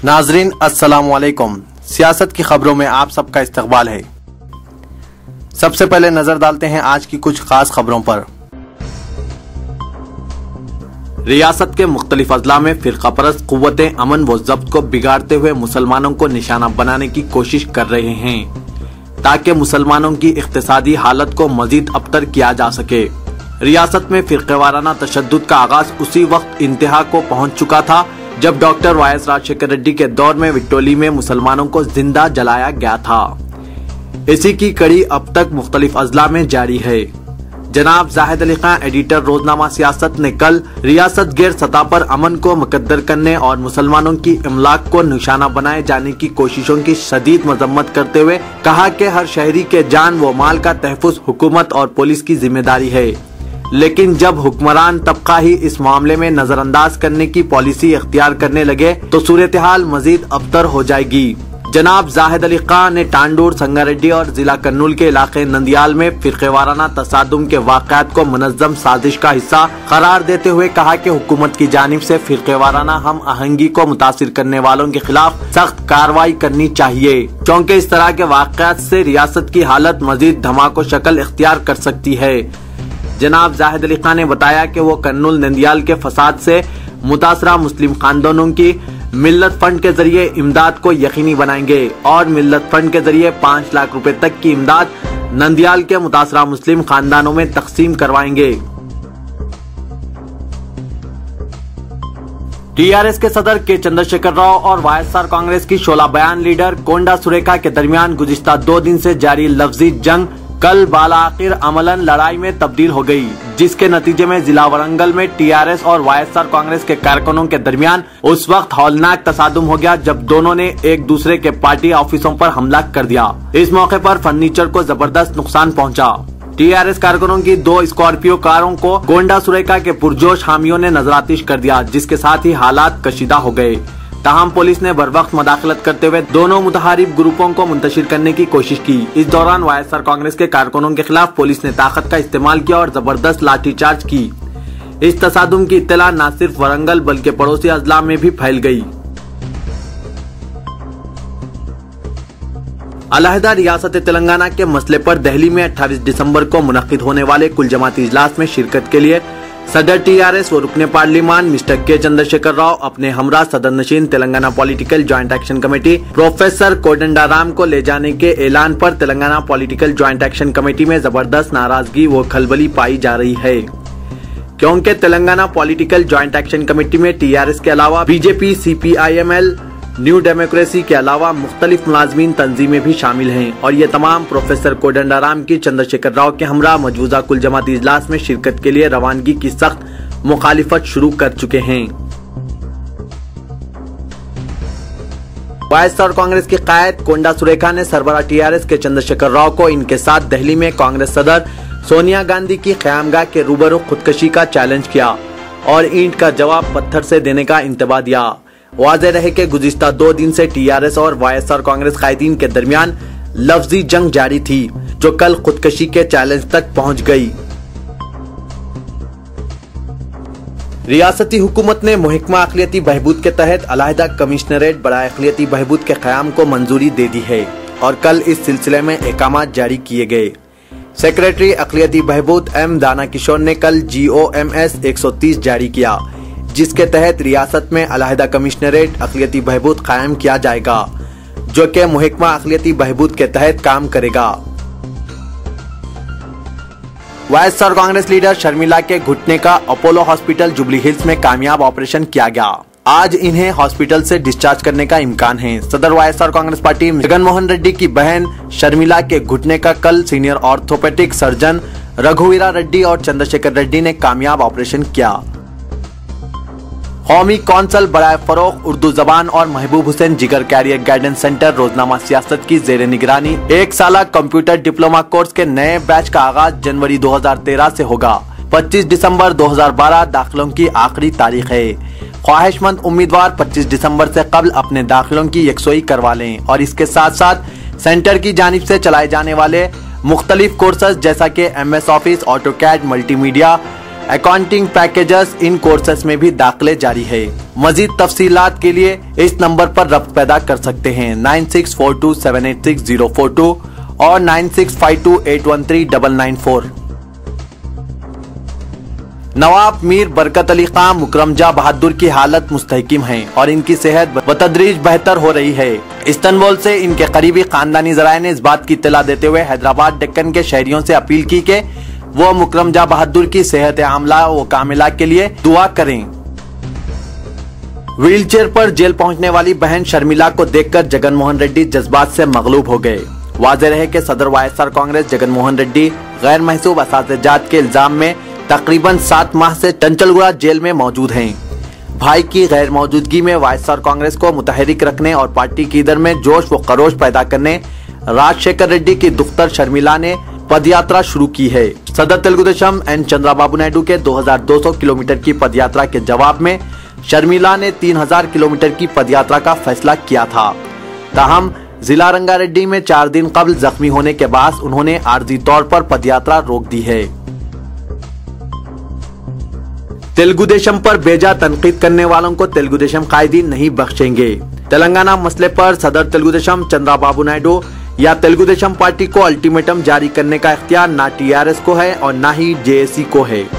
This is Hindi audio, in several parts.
नाजरीन अस्सलाम वालेकुम। सियासत की खबरों में आप सबका इस्तकबाल है। सबसे पहले नजर डालते हैं आज की कुछ खास खबरों पर। रियासत के मुख्तलिफ अजला में फिरकापरस्त कुव्वतें अमन व ज़ब्त को बिगाड़ते हुए मुसलमानों को निशाना बनाने की कोशिश कर रहे हैं ताकि मुसलमानों की इक्तिसादी हालत को मजीद अबतर किया जा सके। रियासत में फिरकेवाराना तशद्दुद का आगाज उसी वक्त इंतहा को पहुंच चुका था जब डॉक्टर वाई.एस. राजशेखर रेड्डी के दौर में विक्टोली में मुसलमानों को जिंदा जलाया गया था। इसी की कड़ी अब तक मुख्तलिफ अजला में जारी है। जनाब जाहिद अली खान एडिटर रोजनामा सियासत ने कल रियासत गैर सतह पर अमन को मुकद्दर करने और मुसलमानों की इमलाक को निशाना बनाए जाने की कोशिशों की शदीद मजम्मत करते हुए कहा कि हर शहरी के जान व माल का तहफ़्फ़ुज़ हुकूमत और पुलिस की जिम्मेदारी है, लेकिन जब हुक्मरान तबका ही इस मामले में नजरअंदाज करने की पॉलिसी इख्तियार करने लगे तो सूरत हाल मजीद अबतर हो जाएगी। जनाब जाहिद अली खान ने टांडूर, संगारेड्डी और जिला कर्नूल के इलाके नंदियाल में फिरकेवाराना तसादुम के वाक़यात को मुनज़्ज़म साजिश का हिस्सा करार देते हुए कहा कि हुकूमत की जानिब से फिरकेवाराना हम आहंगी को मुतासिर करने वालों के खिलाफ सख्त कार्रवाई करनी चाहिए, क्योंकि इस तरह के वाक़यात से रियासत की हालत मजीद धमाको शक्ल इख्तियार कर सकती है। जनाब जाहिद अली खान ने बताया कि वो कर्नूल नंदियाल के फसाद से मुतासरा मुस्लिम खानदानों की मिल्लत फंड के जरिए इमदाद को यकीनी बनाएंगे और मिल्लत फंड के जरिए 5 लाख रुपए तक की इमदाद नंदियाल के मुतासरा मुस्लिम खानदानों में तकसीम करवाएंगे। टीआरएस के सदर के चंद्रशेखर राव और वाईएसआर कांग्रेस की शोला बयान लीडर कोंडा सुरेखा के दरमियान गुज़िश्ता 2 दिन से जारी लफ्जी जंग कल बालाखिर अमलन लड़ाई में तब्दील हो गई, जिसके नतीजे में जिला वरंगल में टीआरएस और वाईएसआर कांग्रेस के कारकुनों के दरमियान उस वक्त हौलनाक तसादुम हो गया जब दोनों ने एक दूसरे के पार्टी ऑफिसों पर हमला कर दिया। इस मौके पर फर्नीचर को जबरदस्त नुकसान पहुंचा। टीआरएस कारकुनों की 2 स्कॉर्पियो कारों को कोंडा सुरेखा के पुरजोश हामियों ने नजरातिश कर दिया, जिसके साथ ही हालात कशीदा हो गए। ताहम पुलिस ने बरवक्त मदाखलत करते हुए दोनों मुतहारिब ग्रुपों को मुंतशिर करने की कोशिश की। इस दौरान वाईएसआर कांग्रेस के कारकुनों के खिलाफ पुलिस ने ताकत का इस्तेमाल किया और जबरदस्त लाठीचार्ज की। इस तसादुम की इत्तला न सिर्फ वरंगल बल्कि पड़ोसी अजला में भी फैल गई। अलहदा रियासत तेलंगाना के मसले पर दिल्ली में 28 दिसंबर को मुनक्किद होने वाले कुल जमाती इजलास में शिरकत के लिए सदर टीआरएस व रुकने पार्लिमान मिस्टर के चंद्रशेखर राव अपने हमरा सदर नशीन Telangana political joint action committee professor Kodandaram को ले जाने के ऐलान पर Telangana political joint action committee में जबरदस्त नाराजगी व खलबली पाई जा रही है, क्योंकि Telangana political joint action committee में टीआरएस के अलावा बीजेपी, सीपीआईएमएल, न्यू डेमोक्रेसी के अलावा मुख्तलिफ मुलाजमीन तंजीमें भी शामिल हैं और ये तमाम प्रोफेसर कोदंडाराम की चंद्रशेखर राव के हमरा मौजूदा कुल जमाती इजलास में शिरकत के लिए रवानगी की सख्त मुखालिफत शुरू कर चुके हैं। वाईएसआर कांग्रेस की कायद कोंडा सुरेखा ने सरबराह टीआरएस के चंद्रशेखर राव को इनके साथ दिल्ली में कांग्रेस सदर सोनिया गांधी की क़यामगाह के रूबरू खुदकशी का चैलेंज किया और ईंट का जवाब पत्थर से देने का इंतबा दिया। वाज़ेह रहे कि गुज़िश्ता 2 दिन से टीआरएस और वाईएसआर कांग्रेस कायदीन के दरमियान लफ्जी जंग जारी थी, जो कल खुदकशी के चैलेंज तक पहुंच गई। रियासती हुकूमत ने महकमा अक़लियती बहबूद के तहत अलहदा कमिश्नरेट बराए अक़लियती बहबूद के क़याम को मंजूरी दे दी है और कल इस सिलसिले में अहकामात जारी किए गए। सेक्रेटरी अक़लियती बहबूद एम दाना किशोर ने कल GOMS 130 जारी किया, जिसके तहत रियासत में अलहदा कमिश्नरेट अक़लियती बहबूद कायम किया जाएगा, जो कि महकमा अक़लियती बहबूद के तहत काम करेगा। वाईएसआर कांग्रेस लीडर शर्मिला के घुटने का अपोलो हॉस्पिटल जुबली हिल्स में कामयाब ऑपरेशन किया गया। आज इन्हें हॉस्पिटल से डिस्चार्ज करने का इम्कान है। सदर वाईएसआर कांग्रेस पार्टी जगनमोहन रेड्डी की बहन शर्मिला के घुटने का कल सीनियर ऑर्थोपेडिक सर्जन रघुवीरा रेड्डी और चंद्रशेखर रेड्डी ने कामयाब ऑपरेशन किया। कौमी कौंसल बराए फरोग उर्दू जबान और महबूब हुसैन जिगर कैरियर गाइडेंस सेंटर रोजनामा सियासत की जेर निगरानी 1 साला कंप्यूटर डिप्लोमा कोर्स के नए बैच का आगाज जनवरी 2013 से होगा। 25 दिसंबर 2012 दाखिलों की आखिरी तारीख है। ख्वाहिशमंद उम्मीदवार 25 दिसंबर से कबल अपने दाखिलों की यकसोई करवा लें और इसके साथ साथ सेंटर की जानिब से चलाए जाने वाले मुख्तलिफ कोर्सेज जैसा कि MS office, AutoCAD, multimedia, accounting packages इन कोर्सेस में भी दाखिले जारी है। मजीद तफसीलात के लिए इस नंबर पर रब्त पैदा कर सकते हैं 9642786042 और 9652813994। नवाब मीर बरकत अली खां मुकरमजा बहादुर की हालत मुस्तहकिम है और इनकी सेहत बतदरीज बेहतर हो रही है। इस्तांबुल से इनके करीबी खानदानी जराए ने इस बात की इत्तला देते हुए हैदराबाद डेक्कन के शहरियों से अपील की कि वो मुकरमजा बहादुर की सेहत आमला व कामिला के लिए दुआ करें। व्हीलचेयर पर जेल पहुंचने वाली बहन शर्मिला को देखकर जगनमोहन रेड्डी जज्बात से मगलूब हो गए। वाज़ेह रहे कि सदर वायएसआर कांग्रेस जगनमोहन रेड्डी गैर महसूब असातिजात के इल्जाम में तकरीबन 7 माह से चंचलगुड़ा जेल में मौजूद हैं। भाई की गैर मौजूदगी में वायएसआर कांग्रेस को मुतहरिक रखने और पार्टी की इधर में जोश व खरोश पैदा करने राजशेखर रेड्डी की दुख्तर शर्मिला ने पदयात्रा शुरू की है। सदर तेलुगुदेशम एन चंद्रबाबू नायडू के 2200 किलोमीटर की पदयात्रा के जवाब में शर्मिला ने 3000 किलोमीटर की पदयात्रा का फैसला किया था। ताहम जिला रंगारेड्डी में 4 दिन कबल जख्मी होने के बाद उन्होंने आर्जी तौर पर पदयात्रा रोक दी है। तेलुगुदेशम पर बेजा तनकीद करने वालों को तेलुगुदेशम कायदीन नहीं बख्शेंगे। तेलंगाना मसले पर सदर तेलुगुदेशम चंद्रबाबू नायडू या तेलुगुदेशम पार्टी को अल्टीमेटम जारी करने का इख्तियार ना टीआरएस को है और ना ही जेएसी को है।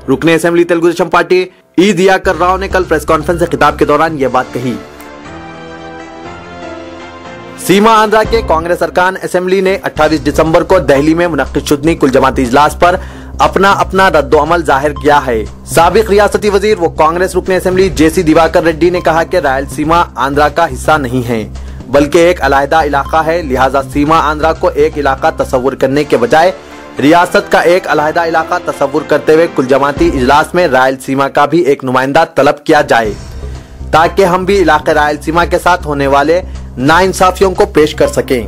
रुकने असेंबली तेलुगुदेशम पार्टी ई दियाकर राव ने कल प्रेस कॉन्फ्रेंस से खिताब के दौरान ये बात कही। सीमा आंध्रा के कांग्रेस अरकान असेंबली ने 28 दिसंबर को दिल्ली में मुनक्किद शुदनी कुल जमाती इजलास पर अपना रद्दोअमल जाहिर किया है। साबिक रियासती वजीर व कांग्रेस रुकने असेंबली जेसी दिवाकर रेड्डी ने कहा कि रायलसीमा आंध्रा का हिस्सा नहीं है बल्कि एक अलहदा इलाका है, लिहाजा सीमा आंध्रा को एक इलाका तस्वुर करने के बजाय रियासत का एक अलहदा इलाका तस्वुर करते हुए कुल जमाती इजलास में रायलसीमा का भी एक नुमाइंदा तलब किया जाए ताकि हम भी इलाके रायलसीमा के साथ होने वाले नाइंसाफियों को पेश कर सकें।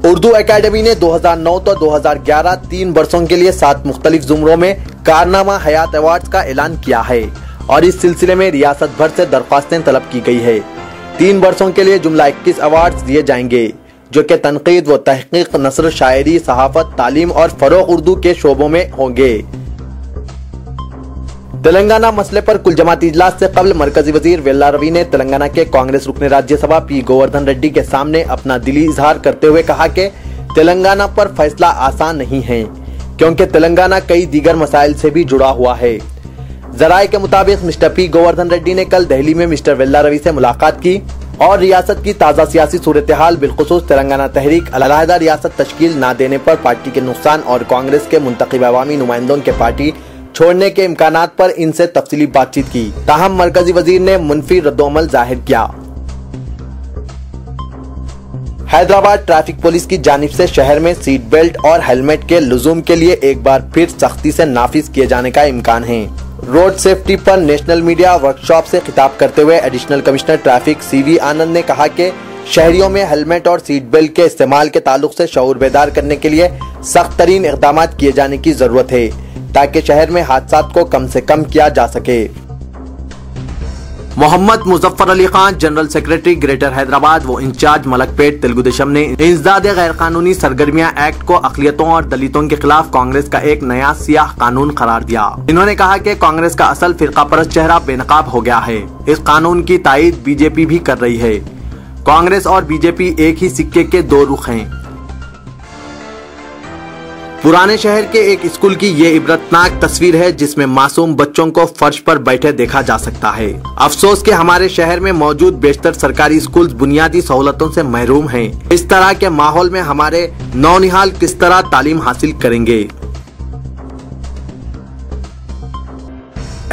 उर्दू एकेडमी ने 2009 तो 2011 3 वर्षों के लिए 7 मुख्तलिफ जुमरों में कारनामा हयात अवार्ड्स का ऐलान किया है और इस सिलसिले में रियासत भर से दरख्वास्तें तलब की गई है। 3 वर्षों के लिए जुमला 21 अवार्ड्स दिए जाएंगे जो कि तनकीद व तहकीक, नस्र, शायरी, सहाफत, तालीम और फरोग उर्दू के शोबों में होंगे। तेलंगाना मसले पर कुल जमाती इजलास से कबल मरकजी वजीर वेल्ला रवि ने तेलंगाना के कांग्रेस रुकने राज्यसभा पी गोवर्धन रेड्डी के सामने अपना दिली इजहार करते हुए कहा कि तेलंगाना पर फैसला आसान नहीं है क्योंकि तेलंगाना कई दीगर मसाइल से भी जुड़ा हुआ है। जराये के मुताबिक मिस्टर पी गोवर्धन रेड्डी ने कल दिल्ली में मिस्टर वेल्ला रवि से मुलाकात की और रियासत की ताज़ा सियासी सूरत हाल बिलखुसूस तेलंगाना तहरीक अलहदा रियासत तश्कील न देने पर पार्टी के नुकसान और कांग्रेस के मुंतखब अवामी नुमाइंदों के पार्टी छोड़ने के इम्कानात पर इनसे तफसीली बातचीत की। ताहम मरकजी वजीर ने मुनफी रद्दोअमल जाहिर किया। हैदराबाद ट्रैफिक पुलिस की जानिब से शहर में सीट बेल्ट और हेलमेट के लुजूम के लिए एक बार फिर सख्ती से नाफिज किए जाने का इम्कान है। रोड सेफ्टी पर नेशनल मीडिया वर्कशॉप से खिताब करते हुए एडिशनल कमिश्नर ट्रैफिक सीवी आनंद ने कहा कि शहरियों में हेलमेट और सीट बेल्ट के इस्तेमाल के ताल्लुक से शऊर बेदार करने के लिए सख्त तरीन इक़दाम किए जाने की जरूरत है ताकि शहर में हादसात को कम से कम किया जा सके। Mohammed Muzaffar Ali Khan general secretary greater Hyderabad व इंचार्ज मलकपेट तेलुगुदेशम ने इंसदाद गैर कानूनी सरगर्मियां एक्ट को अक़लियतों और दलितों के खिलाफ कांग्रेस का एक नया सियाह कानून करार दिया। इन्होंने कहा कि कांग्रेस का असल फिरका परस्त चेहरा बेनकाब हो गया है। इस कानून की तायीद बीजेपी भी कर रही है। कांग्रेस और बीजेपी एक ही सिक्के के 2 रुख हैं। पुराने शहर के एक स्कूल की ये इबरतनाक तस्वीर है जिसमें मासूम बच्चों को फर्श पर बैठे देखा जा सकता है। अफसोस कि हमारे शहर में मौजूद बेशतर सरकारी स्कूल बुनियादी सहूलतों से महरूम हैं। इस तरह के माहौल में हमारे नौनिहाल किस तरह तालीम हासिल करेंगे।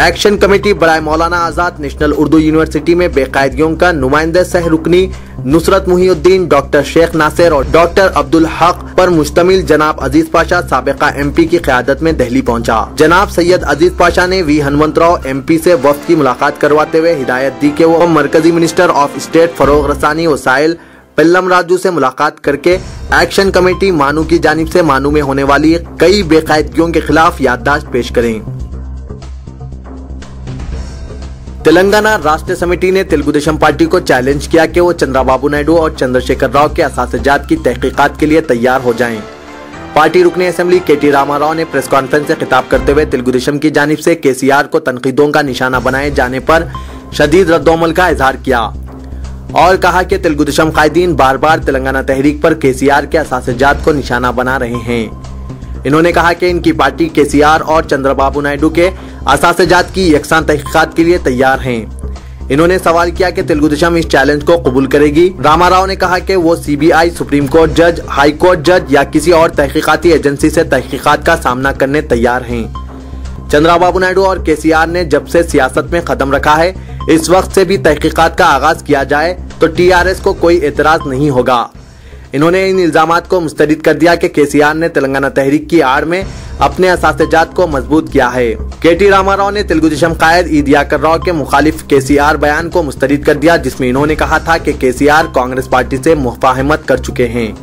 एक्शन कमेटी बराए मौलाना आजाद नेशनल उर्दू यूनिवर्सिटी में बेकायदगियों का नुमाइंदे सह रुकनी नुसरत मुहीउद्दीन, डॉक्टर शेख नासिर और डॉक्टर अब्दुल हक पर मुश्तमिल जनाब अजीज पाशा साबिका MP की क़यादत में दिल्ली पहुंचा। जनाब सैयद अजीज पाशा ने वी हनुमंतराव MP से वफ्द की मुलाकात करवाते हुए हिदायत दी कि वो मरकजी मिनिस्टर ऑफ स्टेट फरोग रसानी वसाइल पिल्लम राजू से मुलाकात करके एक्शन कमेटी मानू की जानिब से मानू में होने वाली कई बेकायदगियों के खिलाफ याददाश्त पेश करें। तेलंगाना राष्ट्र समिति ने तेलुगुदेशम पार्टी को चैलेंज किया कि वो चंद्रबाबू नायडू और चंद्रशेखर राव के असातिजात की तहकीकात के लिए तैयार हो जाएं। पार्टी रुकने असेंबली केटी रामाराव ने प्रेस कॉन्फ्रेंस से खिताब करते हुए तेलुगुदेशम की जानिब से केसीआर को तनकीदों का निशाना बनाए जाने पर शदीद रद्दोमल का इजहार किया और कहा कि तेलुगुदेशम कायदीन बार बार तेलंगाना तहरीक पर केसीआर के असासजात को निशाना बना रहे हैं। इन्होंने कहा कि इनकी पार्टी केसीआर और चंद्रबाबू नायडू के असासजात की यकसान तहकीकात के लिए तैयार हैं। इन्होंने सवाल किया कि तेलुगुदेशम इस चैलेंज को कबूल करेगी। रामाराव ने कहा कि वो सीबीआई, सुप्रीम कोर्ट जज, हाई कोर्ट जज या किसी और तहकीकाती एजेंसी से तहकीकात का सामना करने तैयार हैं। चंद्रबाबू नायडू और केसीआर ने जब से सियासत में कदम रखा है, इस वक्त से भी तहकीकात का आगाज किया जाए तो टीआरएस को कोई एतराज नहीं होगा। इन्होंने इन इल्जामात को मुस्तरद कर दिया कि केसीआर ने तेलंगाना तहरीक की आड़ में अपने असासजात को मजबूत किया है। केटी रामाराव ने तेलुगुदेशम कायद ई दियाकर राव के मुखालिफ केसीआर बयान को मुस्तरद कर दिया, जिसमें इन्होंने कहा था कि केसीआर कांग्रेस पार्टी से मुफाहमत कर चुके हैं।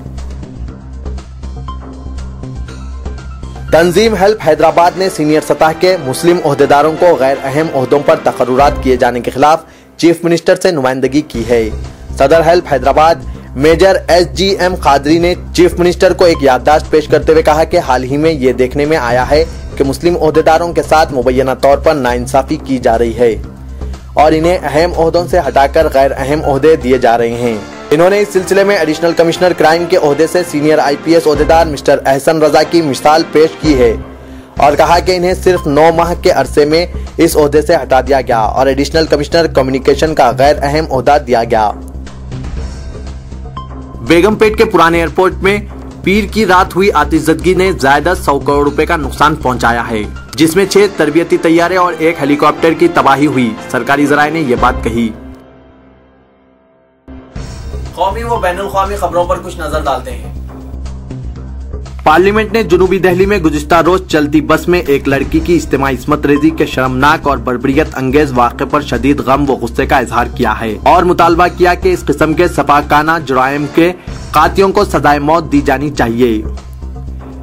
तंजीम हेल्प हैदराबाद ने सीनियर सतह के मुस्लिम ओहदेदारों को गैर अहम ओहदों पर तकर्रुरात किए जाने के खिलाफ चीफ मिनिस्टर से नुमाइंदगी की है। सदर हेल्प हैदराबाद मेजर SGM कादरी ने चीफ मिनिस्टर को एक याददाश्त पेश करते हुए कहा कि हाल ही में ये देखने में आया है कि मुस्लिम ओहदेदारों के साथ मुबैना तौर पर नाइंसाफी की जा रही है और इन्हें अहम ओहदों से हटाकर गैर अहम ओहदे दिए जा रहे हैं। इन्होंने इस सिलसिले में एडिशनल कमिश्नर क्राइम के ओहदे से सीनियर IPS ओहदेदार मिस्टर एहसन रजा की मिसाल पेश की है और कहा कि इन्हें सिर्फ 9 माह के अरसे में इस ओहदे से हटा दिया गया और एडिशनल कमिश्नर कम्युनिकेशन का गैर अहम ओहदा दिया गया। बेगमपेट के पुराने एयरपोर्ट में पीर की रात हुई आतिशज़दगी ने ज़ायदा 100 करोड़ रुपए का नुकसान पहुंचाया है, जिसमें 6 तरबियती तैयारे और 1 हेलीकॉप्टर की तबाही हुई। सरकारी ज़राए ने यह बात कही। कौमी व बैनुल-अक़वामी खबरों पर कुछ नजर डालते हैं। पार्लियामेंट ने जुनूबी दिल्ली में गुज़िश्ता रोज चलती बस में एक लड़की की इज्तिमाई इस्मत रेजी के शर्मनाक और बर्बरियत अंगेज वाक़े पर शदीद गम व गुस्से का इजहार किया है और मुतालबा किया कि इस किस्म के सफाकाना जुराइम के कातियों को सजाए मौत दी जानी चाहिए।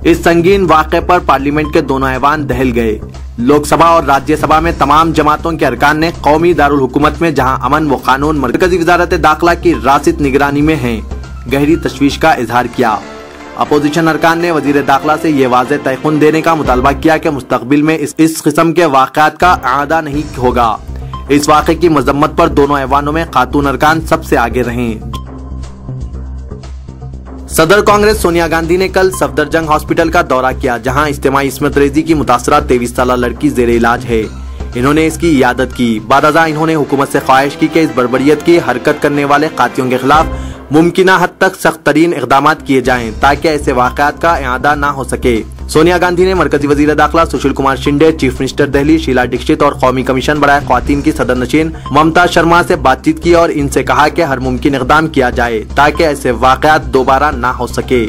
इस संगीन वाक़े पर पार्लियामेंट के दोनों ऐवान दहल गए। लोकसभा और राज्यसभा में तमाम जमातों के अरकान ने कौमी दारुल हुकूमत में जहां अमन व कानून मरकजी वजारत दाखिला की रासिद निगरानी में है, गहरी तशवीश का इजहार किया। अपोजिशन अरकान ने वजीर दाखिला से ये वाज़े तयक़ुन देने का मुतालबा किया कि मुस्तक़बिल में इस किस्म के वाक़यात का आदा नहीं होगा। इस वाक़े की मजम्मत पर दोनों ऐवानों में खातून अरकान सबसे आगे रहें। सदर कांग्रेस सोनिया गांधी ने कल सफदरजंग हॉस्पिटल का दौरा किया, जहां इज्तिमाई इस्मत रेजी की मुतासरा 23 साला लड़की जेर इलाज है। इन्होंने इसकी इयादत की। बादअज़ा इन्होंने हुकूमत से ख्वाहिश की कि इस बर्बरियत की हरकत करने वाले कातियों के खिलाफ मुमकिना हद तक सख्त तरीन इक़दाम किए जाएं ताकि ऐसे वाक़यात का इआदा न हो सके। सोनिया गांधी ने मरकजी वजीर दाखिला सुशील कुमार शिंदे, चीफ मिनिस्टर दिल्ली शीला दीक्षित और कौमी कमीशन बराए ख्वातीन की सदर नशीन ममता शर्मा से बातचीत की और इनसे कहा कि हर मुमकिन इक़दाम किया जाए ताकि ऐसे वाक़यात दोबारा न हो सके।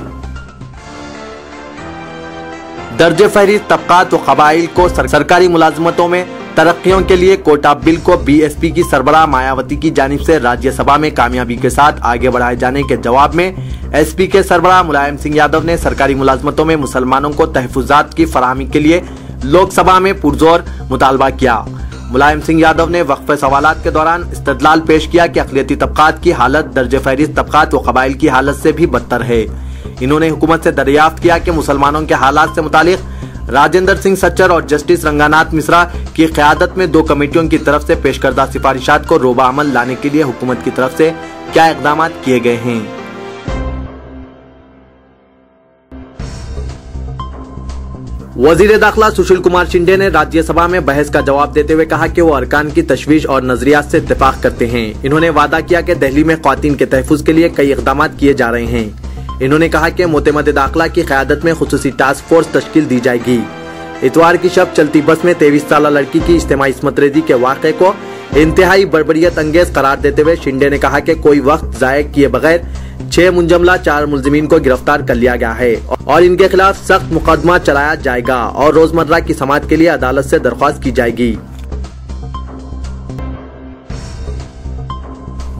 दर्जे फहरिस्त तबकात व क़बाइल को सरकारी मुलाजमतों में तरक्कियों के लिए कोटा बिल को BSP की सरबराह मायावती की जानिब से राज्यसभा में कामयाबी के साथ आगे बढ़ाए जाने के जवाब में SP के सरबराह मुलायम सिंह यादव ने सरकारी मुलाजमतों में मुसलमानों को तहफ़्फ़ुज़ात की फराहमी के लिए लोकसभा में पुरजोर मुतालबा किया। मुलायम सिंह यादव ने वक्फ़े सवालात के दौरान इस्तदलाल पेश किया कि अक़लियती तबकात की हालत दर्जे फहरिस्त तबकात व क़बाइल की हालत से भी बदतर है। इन्होंने हुकूमत से दरियाफ्त किया कि मुसलमानों के हालात से मुतालिक राजेंद्र सिंह सच्चर और जस्टिस रंगानाथ मिश्रा की क़यादत में 2 कमेटियों की तरफ से पेश करदा सिफारिशात को रोबा अमल लाने के लिए हुकूमत की तरफ से क्या इक़दाम किए गए हैं। वजीर दाखिला सुशील कुमार शिंदे ने राज्यसभा में बहस का जवाब देते हुए कहा कि वो अरकान की तशवीश और नजरियात से इत्तेफाक करते हैं। इन्होंने वादा किया कि दिल्ली में ख्वातीन के तहफ़्फ़ुज़ के लिए कई इक़दाम किए जा रहे हैं। इन्होंने कहा कि मोतमद दाखिला की क़यादत में खुसूसी टास्क फोर्स तश्कील दी जाएगी। इतवार की शब चलती बस में 23 साला लड़की की इज्तिमाई इस्मत रेजी के वाक़े को इंतहाई बर्बरियत अंगेज करार देते हुए शिंदे ने कहा कि कोई वक्त ज़ाय किए बगैर 6 मुंजमला 4 मुलजिमीन को गिरफ्तार कर लिया गया है और इनके खिलाफ सख्त मुकदमा चलाया जाएगा और रोजमर्रा की समाअत के लिए अदालत से दरख्वास्त की जाएगी।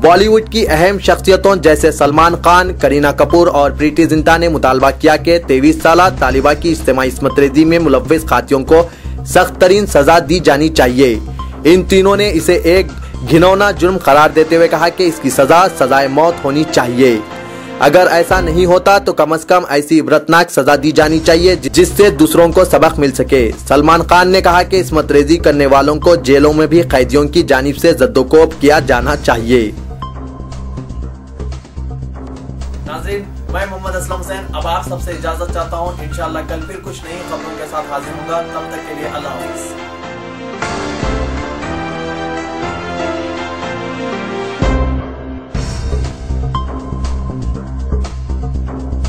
बॉलीवुड की अहम शख्सियतों जैसे सलमान खान, करीना कपूर और प्रीति जिंटा ने मुतालबा किया कि 23 साला तालिबा की इज्तिमाई इस्मत रेजी में मुलव्विस खातियों को सख्त तरीन सजा दी जानी चाहिए। इन तीनों ने इसे एक घिनौना जुर्म करार देते हुए कहा कि इसकी सजा सजाए मौत होनी चाहिए। अगर ऐसा नहीं होता तो कम से कम ऐसी इबरतनाक सजा दी जानी चाहिए जिससे दूसरों को सबक मिल सके। सलमान खान ने कहा कि इस्मत रेजी करने वालों को जेलों में भी कैदियों की जानिब से जद्दोकोब किया जाना चाहिए। नाज़रीन, मैं मोहम्मद असलम हुसैन अब आप सबसे इजाजत चाहता हूँ। इंशाअल्लाह कल फिर कुछ नई खबरों के साथ हाजिर होगा। तब तक के लिए अल्लाह हाफ़िज़।